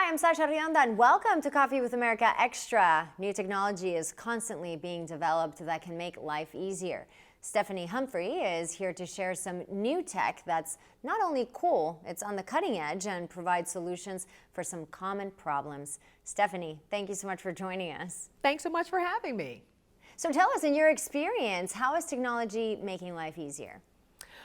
Hi, I'm Sasha Rionda, and welcome to Coffee with America Extra. New technology is constantly being developed that can make life easier. Stephanie Humphrey is here to share some new tech that's not only cool, it's on the cutting edge and provides solutions for some common problems. Stephanie, thank you so much for joining us. Thanks so much for having me. So tell us, in your experience, how is technology making life easier?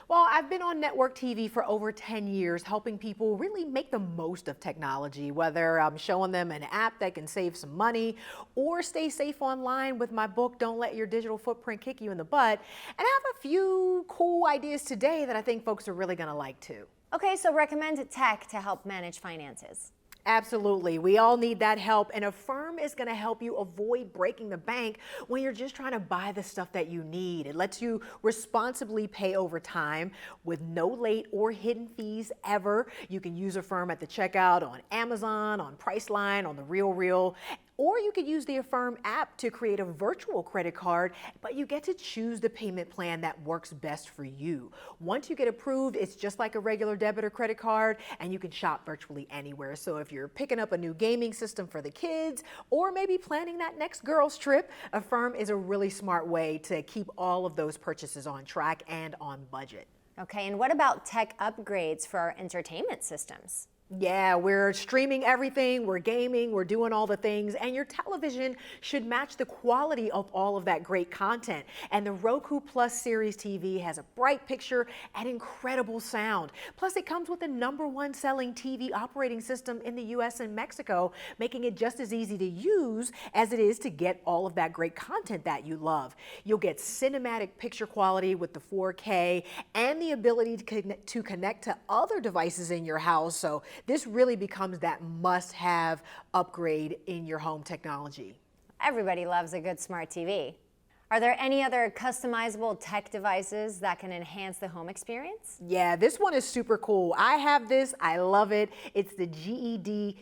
Well, I've been on network TV for over 10 years, helping people really make the most of technology, whether I'm showing them an app that can save some money or stay safe online with my book, Don't Let Your Digital Footprint Kick You in the Butt. And I have a few cool ideas today that I think folks are really going to like too. Okay, so recommend tech to help manage finances. Absolutely. We all need that help, and Affirm is going to help you avoid breaking the bank when you're just trying to buy the stuff that you need. It lets you responsibly pay over time with no late or hidden fees ever. You can use Affirm at the checkout on Amazon, on Priceline, on The RealReal. Or you could use the Affirm app to create a virtual credit card, but you get to choose the payment plan that works best for you. Once you get approved, it's just like a regular debit or credit card, and you can shop virtually anywhere. So if you're picking up a new gaming system for the kids, or maybe planning that next girls trip, Affirm is a really smart way to keep all of those purchases on track and on budget. Okay, and what about tech upgrades for our entertainment systems? Yeah, we're streaming everything, we're gaming, we're doing all the things, and your television should match the quality of all of that great content. And the Roku Plus Series TV has a bright picture and incredible sound. Plus, it comes with the #1 selling TV operating system in the US and Mexico, making it just as easy to use as it is to get all of that great content that you love. You'll get cinematic picture quality with the 4K and the ability to connect to other devices in your house. So this really becomes that must-have upgrade in your home technology. Everybody loves a good smart TV. Are there any other customizable tech devices that can enhance the home experience? Yeah, this one is super cool. I have this, I love it. It's the GE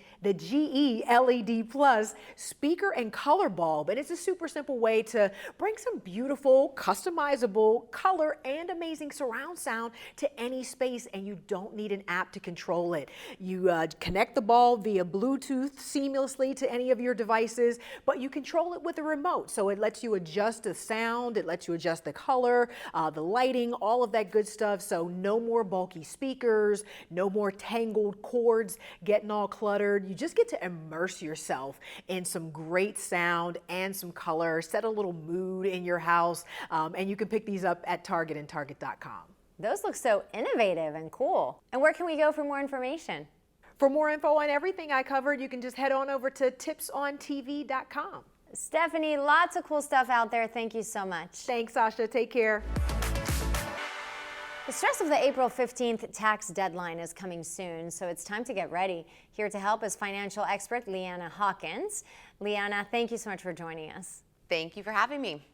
LED Plus speaker and color bulb, and it's a super simple way to bring some beautiful, customizable color and amazing surround sound to any space, and you don't need an app to control it. You connect the bulb via Bluetooth seamlessly to any of your devices, but you control it with a remote, so it lets you adjust the sound, it lets you adjust the color, the lighting, all of that good stuff. So no more bulky speakers, no more tangled cords getting all cluttered. You just get to immerse yourself in some great sound and some color, set a little mood in your house, and you can pick these up at Target and Target.com. Those look so innovative and cool. And where can we go for more information? For more info on everything I covered, you can just head on over to tipsontv.com. Stephanie, lots of cool stuff out there. Thank you so much. Thanks, Sasha. Take care. The stress of the April 15th tax deadline is coming soon, so it's time to get ready. Here to help is financial expert Leanna Hawkins. Leanna, thank you so much for joining us. Thank you for having me.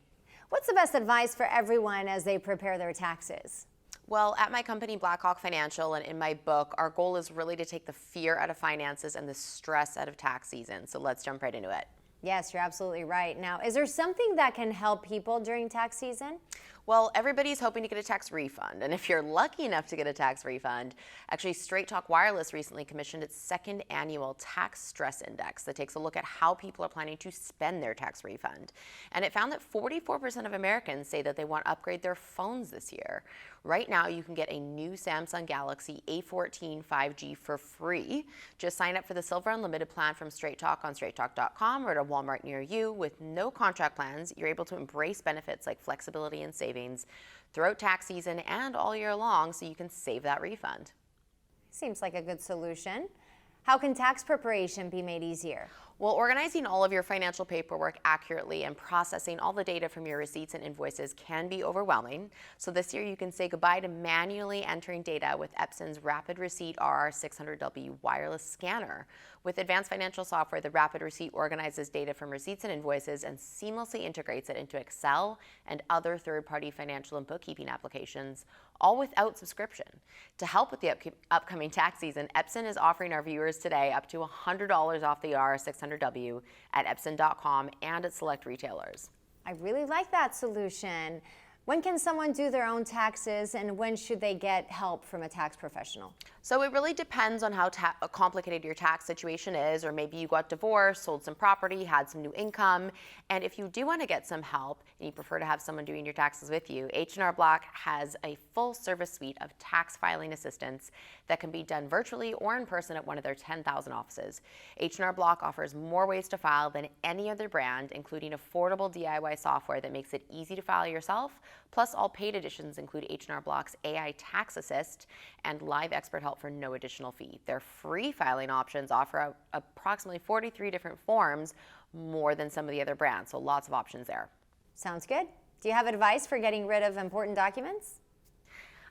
What's the best advice for everyone as they prepare their taxes? Well, at my company, Blackhawk Financial, and in my book, our goal is really to take the fear out of finances and the stress out of tax season. So let's jump right into it. Yes, you're absolutely right. Now, is there something that can help people during tax season? Well, everybody's hoping to get a tax refund. And if you're lucky enough to get a tax refund, actually Straight Talk Wireless recently commissioned its second annual Tax Stress Index that takes a look at how people are planning to spend their tax refund. And it found that 44% of Americans say that they want to upgrade their phones this year. Right now, you can get a new Samsung Galaxy A14 5G for free. Just sign up for the Silver Unlimited plan from Straight Talk on straighttalk.com or at a Walmart near you. With no contract plans, you're able to embrace benefits like flexibility and savings throughout tax season and all year long, so you can save that refund. Seems like a good solution. How can tax preparation be made easier? Well, organizing all of your financial paperwork accurately and processing all the data from your receipts and invoices can be overwhelming. So this year you can say goodbye to manually entering data with Epson's Rapid Receipt RR600W wireless scanner. With advanced financial software, the Rapid Receipt organizes data from receipts and invoices and seamlessly integrates it into Excel and other third-party financial and bookkeeping applications, all without subscription. To help with the upcoming tax season, Epson is offering our viewers today up to $100 off the RR600W at Epson.com and at select retailers. I really like that solution. When can someone do their own taxes, and when should they get help from a tax professional? So it really depends on how complicated your tax situation is, or maybe you got divorced, sold some property, had some new income. And if you do want to get some help and you prefer to have someone doing your taxes with you, H&R Block has a full service suite of tax filing assistance that can be done virtually or in person at one of their 10,000 offices. H&R Block offers more ways to file than any other brand, including affordable DIY software that makes it easy to file yourself. Plus, all paid editions include H&R Block's AI Tax Assist and live expert help for no additional fee. Their free filing options offer approximately 43 different forms, more than some of the other brands, so lots of options there. Sounds good. Do you have advice for getting rid of important documents?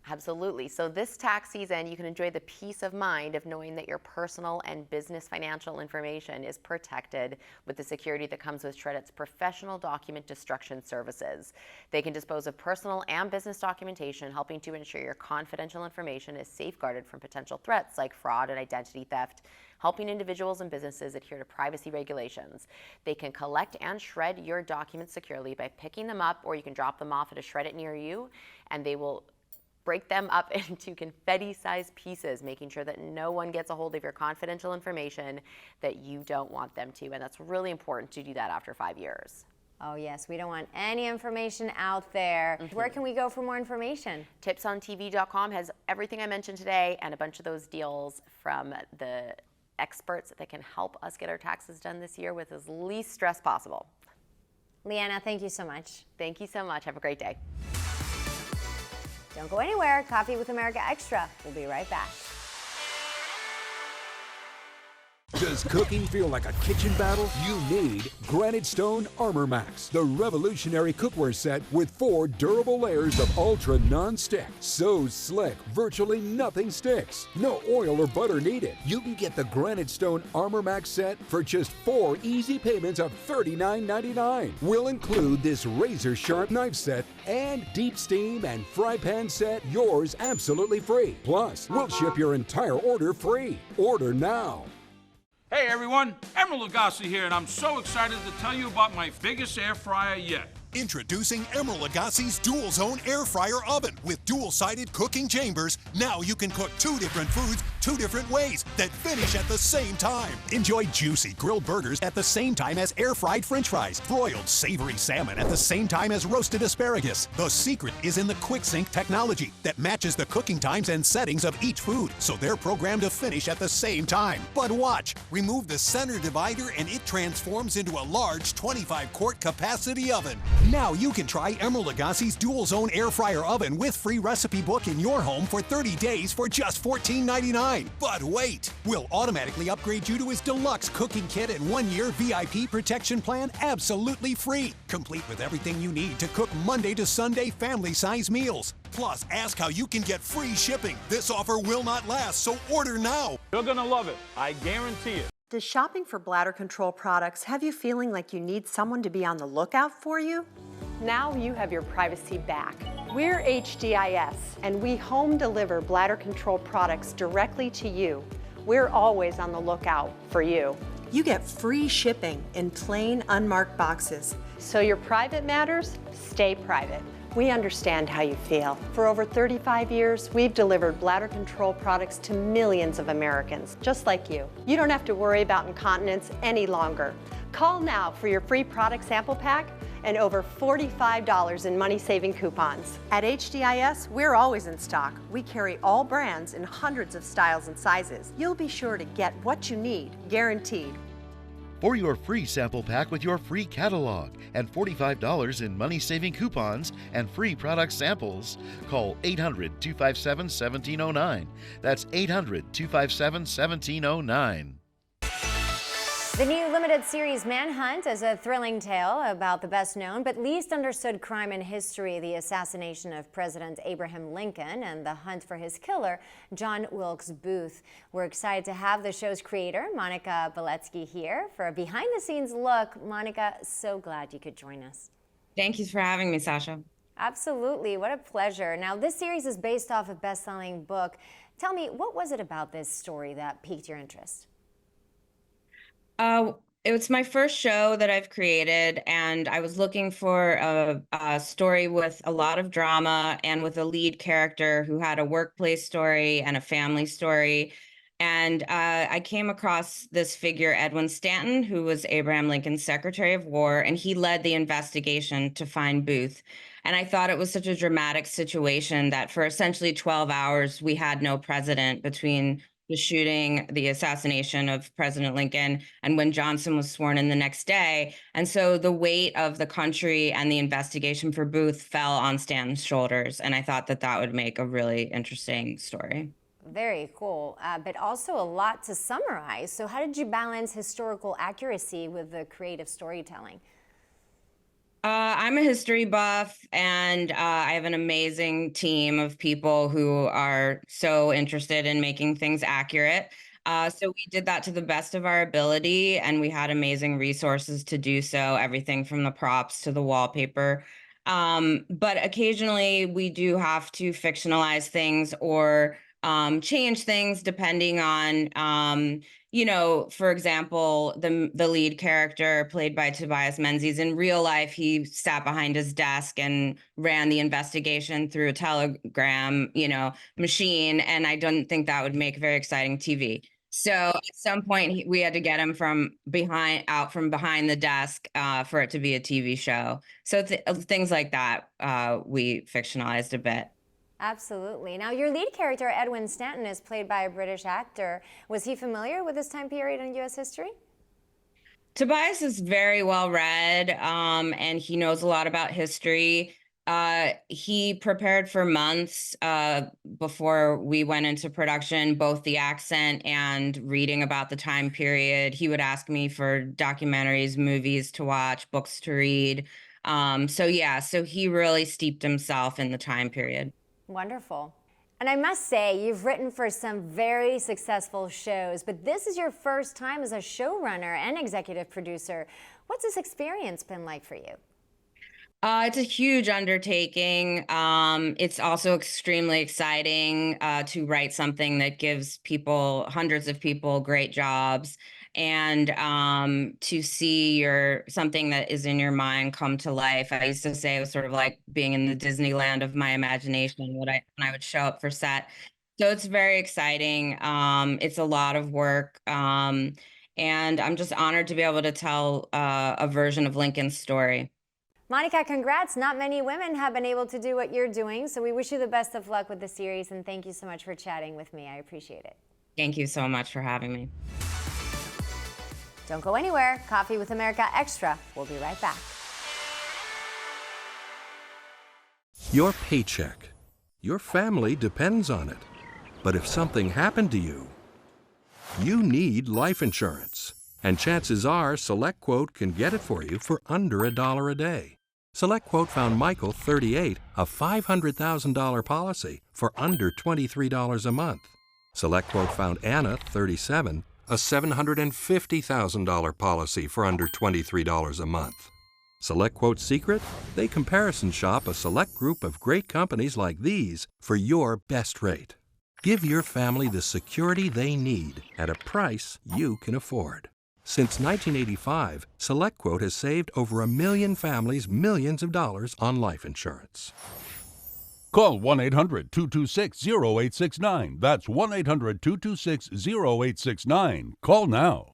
Absolutely. So this tax season, you can enjoy the peace of mind of knowing that your personal and business financial information is protected with the security that comes with Shred-it's professional document destruction services. They can dispose of personal and business documentation, helping to ensure your confidential information is safeguarded from potential threats like fraud and identity theft, helping individuals and businesses adhere to privacy regulations. They can collect and shred your documents securely by picking them up, or you can drop them off at a Shred-it near you, and they will break them up into confetti-sized pieces, making sure that no one gets a hold of your confidential information that you don't want them to. And that's really important to do that after 5 years. Oh yes, we don't want any information out there. Where can we go for more information? Tipsontv.com has everything I mentioned today and a bunch of those deals from the experts that can help us get our taxes done this year with as least stress possible. Leanna, thank you so much. Thank you so much. Have a great day. Don't go anywhere. Coffee with America Extra. We'll be right back. Does cooking feel like a kitchen battle? You need Granite Stone Armor Max, the revolutionary cookware set with 4 durable layers of ultra non-stick. So slick, virtually nothing sticks. No oil or butter needed. You can get the Granite Stone Armor Max set for just 4 easy payments of $39.99. We'll include this razor-sharp knife set and deep steam and fry pan set, yours absolutely free. Plus, we'll ship your entire order free. Order now. Hey everyone, Emeril Lagasse here, and I'm so excited to tell you about my biggest air fryer yet. Introducing Emeril Lagasse's Dual Zone Air Fryer Oven with dual-sided cooking chambers. Now you can cook 2 different foods 2 different ways that finish at the same time. Enjoy juicy grilled burgers at the same time as air-fried French fries. Broiled savory salmon at the same time as roasted asparagus. The secret is in the QuickSync technology that matches the cooking times and settings of each food, so they're programmed to finish at the same time. But watch, remove the center divider and it transforms into a large 25-quart capacity oven. Now you can try Emeril Lagasse's Dual Zone Air Fryer Oven with free recipe book in your home for 30 days for just $14.99. But wait, we'll automatically upgrade you to his deluxe cooking kit and 1-year VIP protection plan absolutely free, complete with everything you need to cook Monday to Sunday family-size meals. Plus, ask how you can get free shipping. This offer will not last, so order now. You're gonna love it, I guarantee it. Does shopping for bladder control products have you feeling like you need someone to be on the lookout for you? Now you have your privacy back. We're HDIS, and we home deliver bladder control products directly to you. We're always on the lookout for you. You get free shipping in plain, unmarked boxes. So your private matters stay private. We understand how you feel. For over 35 years, we've delivered bladder control products to millions of Americans, just like you. You don't have to worry about incontinence any longer. Call now for your free product sample pack and over $45 in money-saving coupons. At HDIS, we're always in stock. We carry all brands in hundreds of styles and sizes. You'll be sure to get what you need, guaranteed. For your free sample pack with your free catalog and $45 in money-saving coupons and free product samples, call 800-257-1709. That's 800-257-1709. The new limited series Manhunt is a thrilling tale about the best known but least understood crime in history, the assassination of President Abraham Lincoln and the hunt for his killer, John Wilkes Booth. We're excited to have the show's creator, Monica Beletsky, here for a behind-the-scenes look. Monica, so glad you could join us. Thank you for having me, Sasha. Absolutely, what a pleasure. Now, this series is based off a best-selling book. Tell me, what was it about this story that piqued your interest? It was my first show that I've created, and I was looking for a story with a lot of drama and with a lead character who had a workplace story and a family story. And I came across this figure, Edwin Stanton, who was Abraham Lincoln's Secretary of War, and he led the investigation to find Booth. And I thought it was such a dramatic situation that for essentially 12 hours, we had no president between the shooting, the assassination of President Lincoln, and when Johnson was sworn in the next day. And so the weight of the country and the investigation for Booth fell on Stanton's shoulders. And I thought that that would make a really interesting story. Very cool, but also a lot to summarize. So how did you balance historical accuracy with the creative storytelling? I'm a history buff, and I have an amazing team of people who are so interested in making things accurate. So we did that to the best of our ability, and we had amazing resources to do so, everything from the props to the wallpaper. But occasionally we do have to fictionalize things or change things depending on, for example, the lead character played by Tobias Menzies. In real life, he sat behind his desk and ran the investigation through a telegram, machine. And I don't think that would make very exciting TV. So at some point we had to get him out from behind the desk for it to be a TV show. So things like that, we fictionalized a bit. Absolutely. Now, your lead character, Edwin Stanton, is played by a British actor. Was he familiar with this time period in U.S. history? Tobias is very well read, and he knows a lot about history. He prepared for months before we went into production, both the accent and reading about the time period. He would ask me for documentaries, movies to watch, books to read. So he really steeped himself in the time period. Wonderful. And I must say, you've written for some very successful shows, but this is your first time as a showrunner and executive producer. What's this experience been like for you? It's a huge undertaking. It's also extremely exciting to write something that gives hundreds of people great jobs, and to see something that is in your mind come to life. I used to say it was sort of like being in the Disneyland of my imagination when I would show up for set. So it's very exciting. It's a lot of work. And I'm just honored to be able to tell a version of Lincoln's story. Monica, congrats. Not many women have been able to do what you're doing, so we wish you the best of luck with the series, and thank you so much for chatting with me. I appreciate it. Thank you so much for having me. Don't go anywhere. Coffee with America Extra. We'll be right back. Your paycheck. Your family depends on it. But if something happened to you, you need life insurance. And chances are SelectQuote can get it for you for under $1 a day. SelectQuote found Michael, 38, a $500,000 policy for under $23 a month. SelectQuote found Anna, 37, a $750,000 policy for under $23 a month. SelectQuote's secret? They comparison shop a select group of great companies like these for your best rate. Give your family the security they need at a price you can afford. Since 1985, SelectQuote has saved over 1 million families millions of dollars on life insurance. Call 1-800-226-0869. That's 1-800-226-0869. Call now.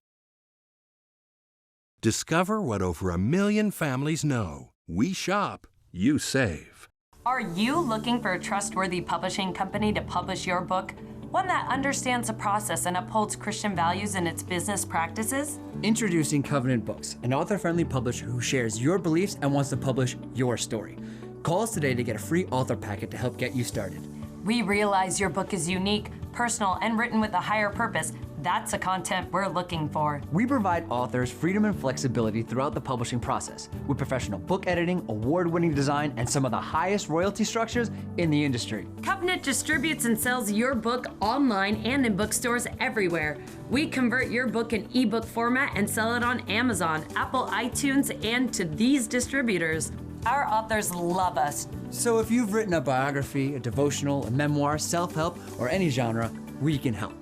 Discover what over 1 million families know. We shop, you save. Are you looking for a trustworthy publishing company to publish your book? One that understands the process and upholds Christian values in its business practices? Introducing Covenant Books, an author-friendly publisher who shares your beliefs and wants to publish your story. Call us today to get a free author packet to help get you started. We realize your book is unique, personal, and written with a higher purpose. That's the content we're looking for. We provide authors freedom and flexibility throughout the publishing process with professional book editing, award-winning design, and some of the highest royalty structures in the industry. Covenant distributes and sells your book online and in bookstores everywhere. We convert your book in ebook format and sell it on Amazon, Apple iTunes, and to these distributors. Our authors love us. So if you've written a biography, a devotional, a memoir, self-help, or any genre, we can help.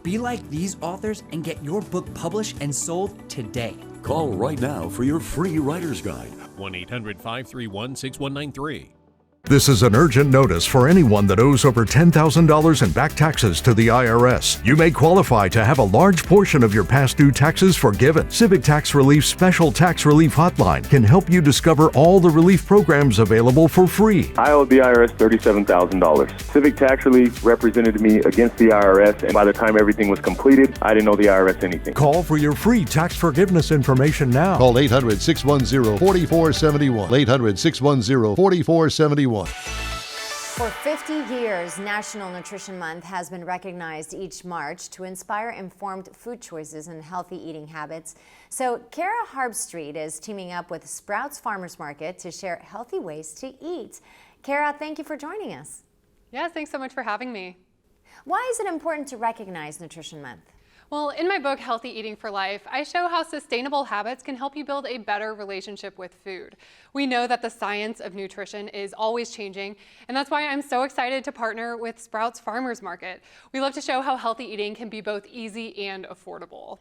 Be like these authors and get your book published and sold today. Call right now for your free writer's guide. 1-800-531-6193. This is an urgent notice for anyone that owes over $10,000 in back taxes to the IRS. You may qualify to have a large portion of your past due taxes forgiven. Civic Tax Relief's Special Tax Relief Hotline can help you discover all the relief programs available for free. I owed the IRS $37,000. Civic Tax Relief represented me against the IRS, and by the time everything was completed, I didn't owe the IRS anything. Call for your free tax forgiveness information now. Call 800-610-4471. 800-610-4471. For 50 years, National Nutrition Month has been recognized each March to inspire informed food choices and healthy eating habits. So Kara Harbstreet is teaming up with Sprouts Farmers Market to share healthy ways to eat. Kara, thank you for joining us. Yes, thanks so much for having me. Why is it important to recognize Nutrition Month? Well, in my book, Healthy Eating for Life, I show how sustainable habits can help you build a better relationship with food. We know that the science of nutrition is always changing, and that's why I'm so excited to partner with Sprouts Farmers Market. We love to show how healthy eating can be both easy and affordable.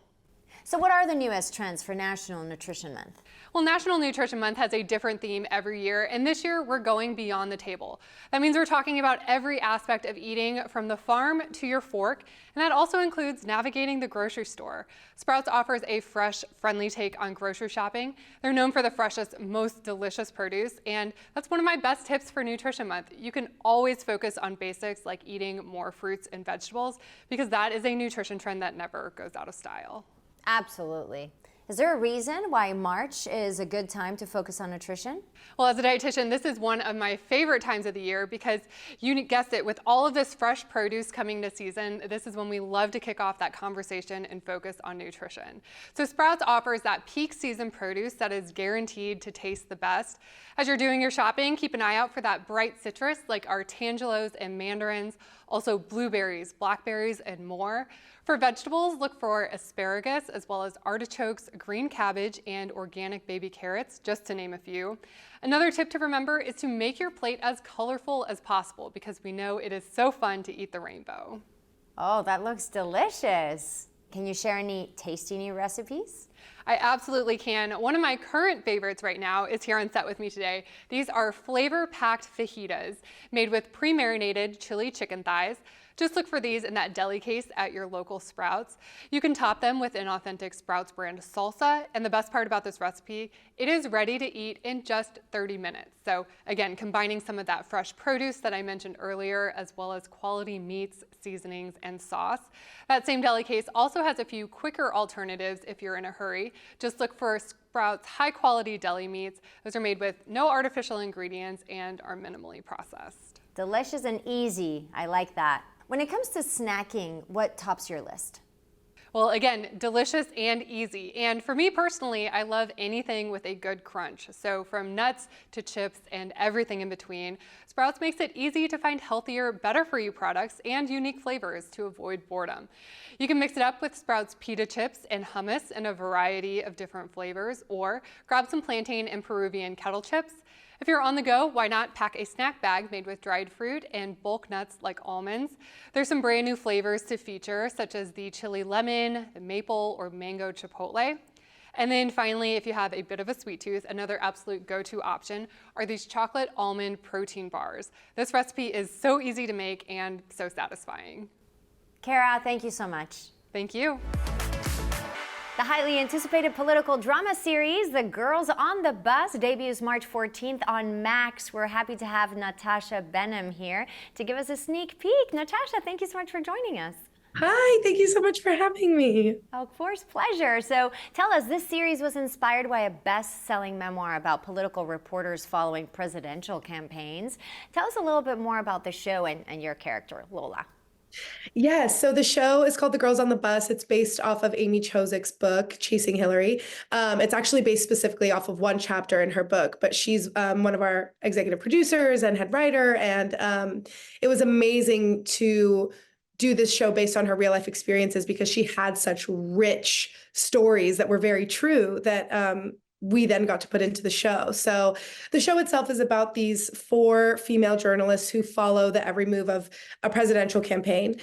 So what are the newest trends for National Nutrition Month? Well, National Nutrition Month has a different theme every year, and this year we're going beyond the table. That means we're talking about every aspect of eating from the farm to your fork, and that also includes navigating the grocery store. Sprouts offers a fresh, friendly take on grocery shopping. They're known for the freshest, most delicious produce, and that's one of my best tips for Nutrition Month. You can always focus on basics like eating more fruits and vegetables, because that is a nutrition trend that never goes out of style. Absolutely. Is there a reason why March is a good time to focus on nutrition? Well, as a dietitian, this is one of my favorite times of the year because you guessed it, with all of this fresh produce coming to season, this is when we love to kick off that conversation and focus on nutrition. So Sprouts offers that peak season produce that is guaranteed to taste the best. As you're doing your shopping, keep an eye out for that bright citrus like our tangelos and mandarins, also blueberries, blackberries, and more. For vegetables, look for asparagus as well as artichokes, green cabbage, and organic baby carrots, just to name a few. Another tip to remember is to make your plate as colorful as possible because we know it is so fun to eat the rainbow. Oh, that looks delicious. Can you share any tasty new recipes? I absolutely can. One of my current favorites right now is here on set with me today. These are flavor-packed fajitas made with pre-marinated chili chicken thighs. Just look for these in that deli case at your local Sprouts. You can top them with an authentic Sprouts brand salsa, and the best part about this recipe, it is ready to eat in just 30 minutes. So again, combining some of that fresh produce that I mentioned earlier, as well as quality meats, seasonings, and sauce. That same deli case also has a few quicker alternatives if you're in a hurry. Just look for Sprouts high-quality deli meats. Those are made with no artificial ingredients and are minimally processed. Delicious and easy. I like that. When it comes to snacking, what tops your list? Well, again, delicious and easy. And for me personally, I love anything with a good crunch. So from nuts to chips and everything in between, Sprouts makes it easy to find healthier, better for you products and unique flavors to avoid boredom. You can mix it up with Sprouts pita chips and hummus in a variety of different flavors, or grab some plantain and Peruvian kettle chips. If you're on the go, why not pack a snack bag made with dried fruit and bulk nuts like almonds? There's some brand new flavors to feature, such as the chili lemon, the maple, or mango chipotle. And then finally, if you have a bit of a sweet tooth, another absolute go-to option are these chocolate almond protein bars. This recipe is so easy to make and so satisfying. Kara, thank you so much. Thank you. The highly anticipated political drama series, The Girls on the Bus, debuts March 14th on Max. We're happy to have Natasha Benham here to give us a sneak peek. Natasha, thank you so much for joining us. Hi, thank you so much for having me. Of course, pleasure. So tell us, this series was inspired by a best-selling memoir about political reporters following presidential campaigns. Tell us a little bit more about the show and your character, Lola. Yes, so the show is called The Girls on the Bus. It's based off of Amy Chozik's book, Chasing Hillary. It's actually based specifically off of one chapter in her book, but she's one of our executive producers and head writer, and it was amazing to do this show based on her real life experiences because she had such rich stories that were very true that we then got to put into the show. So the show itself is about these 4 female journalists who follow the every move of a presidential campaign.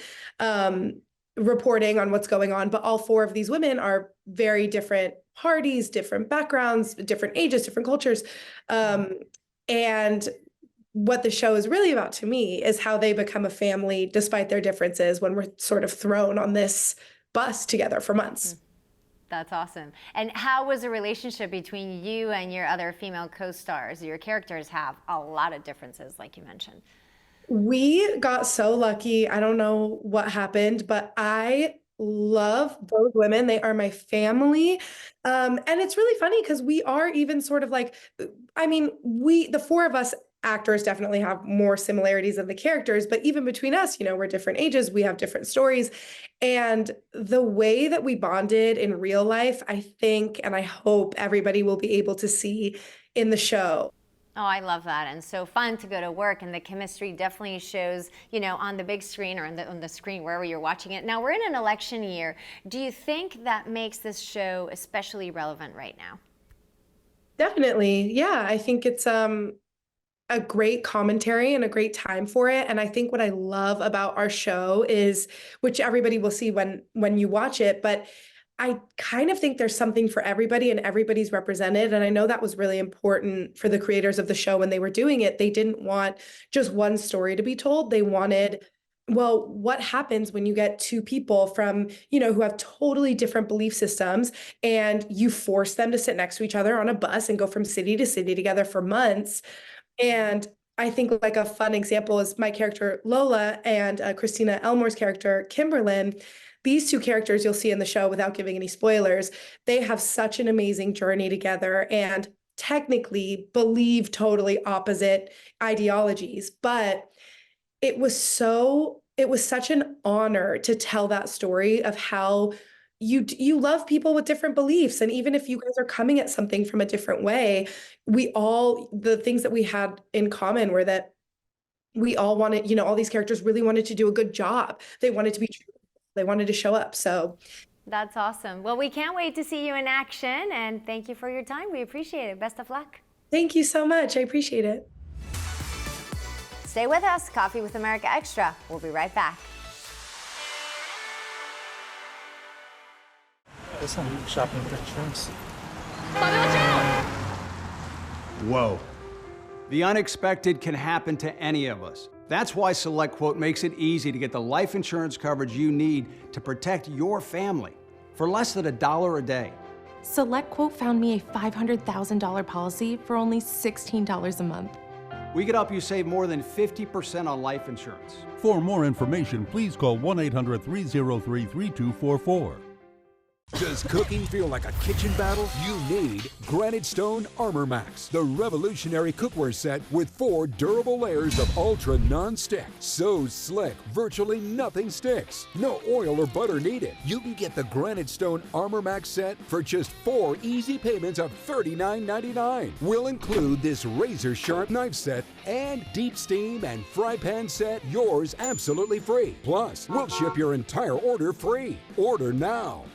reporting on what's going on, but all 4 of these women are very different parties, different backgrounds, different ages, different cultures. And what the show is really about to me is how they become a family despite their differences when we're sort of thrown on this bus together for months. That's awesome. And how was the relationship between you and your other female co-stars? Your characters have a lot of differences, like you mentioned. We got so lucky. I don't know what happened, but I love those women. They are my family. And it's really funny because we are even sort of like, I mean, the 4 of us actors definitely have more similarities of the characters, but even between us, you know, we're different ages, we have different stories. And the way that we bonded in real life, I think, and I hope everybody will be able to see in the show. Oh, I love that. And so fun to go to work, and the chemistry definitely shows, you know, on the big screen or on the screen, wherever you're watching it. Now, we're in an election year. Do you think that makes this show especially relevant right now? Definitely. Yeah, I think it's a great commentary and a great time for it. And I think what I love about our show is, which everybody will see when you watch it, but I kind of think there's something for everybody and everybody's represented. And I know that was really important for the creators of the show when they were doing it. They didn't want just one story to be told. They wanted, well, what happens when you get 2 people from, you know, who have totally different belief systems, and you force them to sit next to each other on a bus and go from city to city together for months. And I think like a fun example is my character Lola and Christina Elmore's character Kimberlyn. These 2 characters you'll see in the show, without giving any spoilers, they have such an amazing journey together and technically believe totally opposite ideologies. But it was such an honor to tell that story of how you love people with different beliefs. And even if you guys are coming at something from a different way, the things that we had in common were that we all wanted, you know, all these characters really wanted to do a good job. They wanted to be true. They wanted to show up. So that's awesome. Well, we can't wait to see you in action, and thank you for your time. We appreciate it. Best of luck. Thank you so much. I appreciate it. Stay with us. Coffee with America Extra. We'll be right back. Shopping for insurance. Whoa. The unexpected can happen to any of us. That's why SelectQuote makes it easy to get the life insurance coverage you need to protect your family for less than $1 a day. SelectQuote found me a $500,000 policy for only $16 a month. We could help you save more than 50% on life insurance. For more information, please call 1-800-303-3244. Does cooking feel like a kitchen battle? You need Granite Stone Armor Max, the revolutionary cookware set with 4 durable layers of ultra non-stick. So slick, virtually nothing sticks. No oil or butter needed. You can get the Granite Stone Armor Max set for just 4 easy payments of $39.99. We'll include this razor-sharp knife set and deep steam and fry pan set, yours absolutely free. Plus, we'll ship your entire order free. Order now.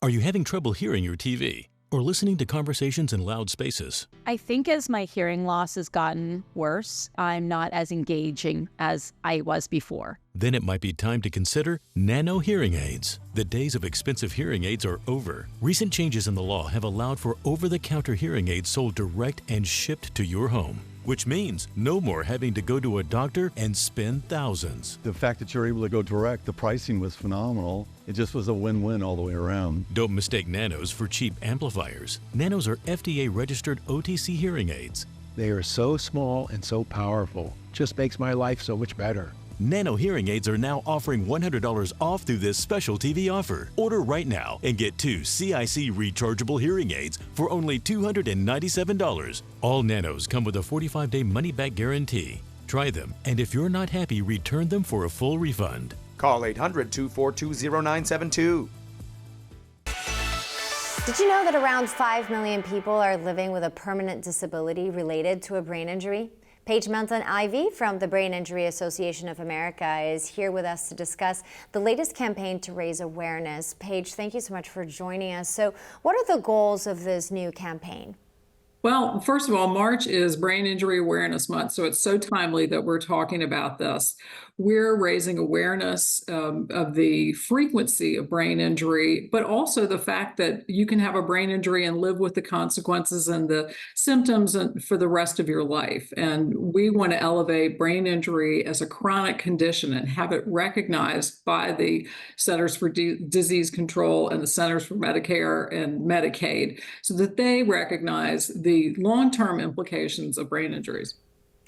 Are you having trouble hearing your TV or listening to conversations in loud spaces? I think as my hearing loss has gotten worse, I'm not as engaging as I was before. Then it might be time to consider nano hearing aids. The days of expensive hearing aids are over. Recent changes in the law have allowed for over-the-counter hearing aids sold direct and shipped to your home, which means no more having to go to a doctor and spend thousands. The fact that you're able to go direct, the pricing was phenomenal. It just was a win-win all the way around. Don't mistake nanos for cheap amplifiers. Nanos are FDA-registered OTC hearing aids. They are so small and so powerful. Just makes my life so much better. Nano hearing aids are now offering $100 off through this special TV offer. Order right now and get 2 CIC rechargeable hearing aids for only $297. All Nanos come with a 45-day money-back guarantee. Try them, and if you're not happy, return them for a full refund. Call 800-242-0972. Did you know that around 5 million people are living with a permanent disability related to a brain injury? Paige Melton-Ivy from the Brain Injury Association of America is here with us to discuss the latest campaign to raise awareness. Paige, thank you so much for joining us. So what are the goals of this new campaign? Well, first of all, March is Brain Injury Awareness Month, so it's so timely that we're talking about this. We're raising awareness of the frequency of brain injury, but also the fact that you can have a brain injury and live with the consequences and the symptoms for the rest of your life. And we want to elevate brain injury as a chronic condition and have it recognized by the Centers for Disease Control and the Centers for Medicare and Medicaid so that they recognize the long-term implications of brain injuries.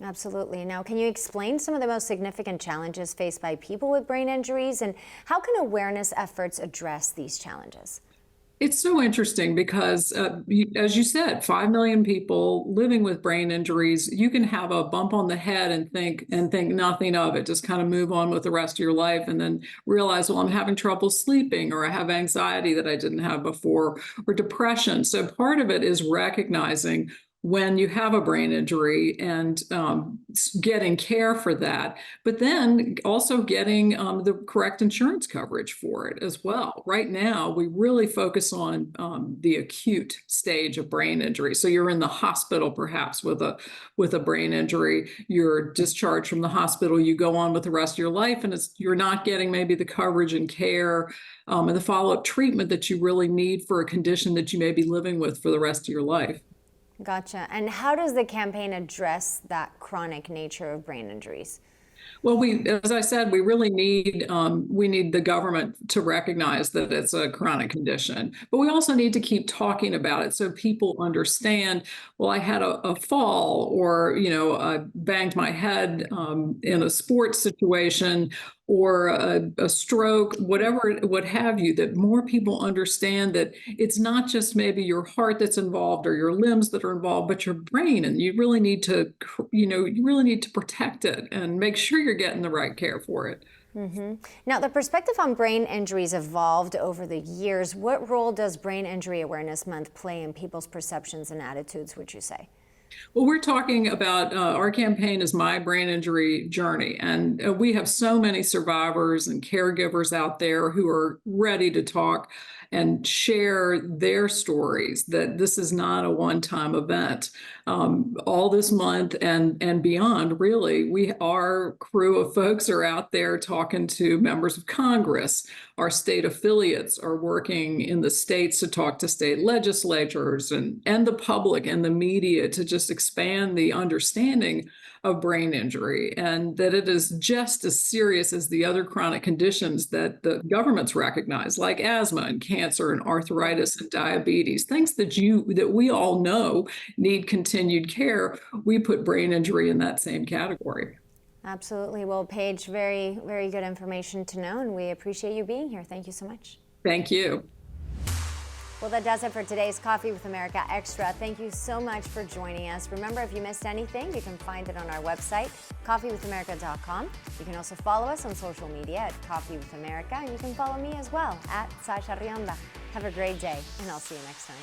Absolutely. Now, can you explain some of the most significant challenges faced by people with brain injuries, and how can awareness efforts address these challenges? It's so interesting because, as you said, 5 million people living with brain injuries. You can have a bump on the head and think nothing of it, just kind of move on with the rest of your life, and then realize, well, I'm having trouble sleeping, or I have anxiety that I didn't have before, or depression. So part of it is recognizing when you have a brain injury and getting care for that, but then also getting the correct insurance coverage for it as well. Right now, we really focus on the acute stage of brain injury. So you're in the hospital perhaps with a brain injury, you're discharged from the hospital, you go on with the rest of your life, and you're not getting maybe the coverage and care and the follow-up treatment that you really need for a condition that you may be living with for the rest of your life. Gotcha. And how does the campaign address that chronic nature of brain injuries? Well, as I said, we really need the government to recognize that it's a chronic condition, but we also need to keep talking about it so people understand, well, I had a fall, or, I banged my head in a sports situation, or a stroke, whatever, what have you, that more people understand that it's not just maybe your heart that's involved or your limbs that are involved, but your brain. And you really need to, protect it and make sure you're getting the right care for it. Mm-hmm. Now, the perspective on brain injuries evolved over the years. What role does Brain Injury Awareness Month play in people's perceptions and attitudes, would you say? Well, we're talking about our campaign is My Brain Injury Journey, and we have so many survivors and caregivers out there who are ready to talk and share their stories, that this is not a one-time event. All this month and beyond, really, our crew of folks are out there talking to members of Congress. Our state affiliates are working in the states to talk to state legislatures and the public and the media to just expand the understanding of brain injury, and that it is just as serious as the other chronic conditions that the governments recognize, like asthma and cancer and arthritis and diabetes, things that we all know need continued care. We put brain injury in that same category. Absolutely. Well, Paige, very, very good information to know, and we appreciate you being here. Thank you so much. Thank you. Well, that does it for today's Coffee with America Extra. Thank you so much for joining us. Remember, if you missed anything, you can find it on our website, coffeewithamerica.com. You can also follow us on social media at Coffee with America, and you can follow me as well at Sasha Rionda. Have a great day, and I'll see you next time.